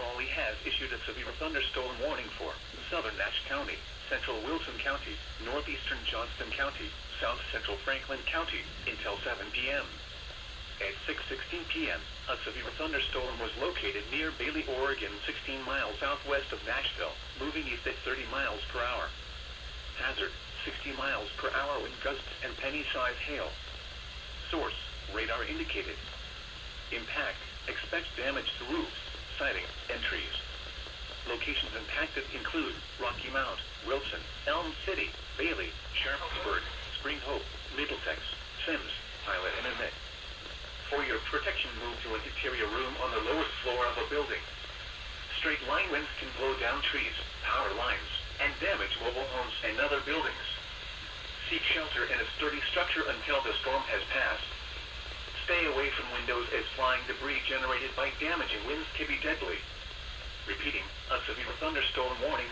Raleigh has issued a severe thunderstorm warning for southern Nash County, central Wilson County, northeastern Johnston County, south central Franklin County, until 7 p.m. At 6:16 p.m., a severe thunderstorm was located near Bailey, Oregon, 16 miles southwest of Nashville, moving east at 30 miles per hour. Hazard, 60 miles per hour wind gusts and penny-sized hail. Source, radar indicated. Impact, expect damage to roofs, siding, and trees. Locations impacted include Rocky Mount, Wilson, Elm City, Bailey, Sharpsburg, Spring Hope, Middlesex, Sims, Pilot, and Emmett. For your protection, move to an interior room on the lowest floor of a building. Straight line winds can blow down trees, power lines, and damage mobile homes and other buildings. Seek shelter in a sturdy structure until the storm has passed. Stay away from windows as flying debris generated by damaging winds can be deadly. Repeating, a severe thunderstorm warning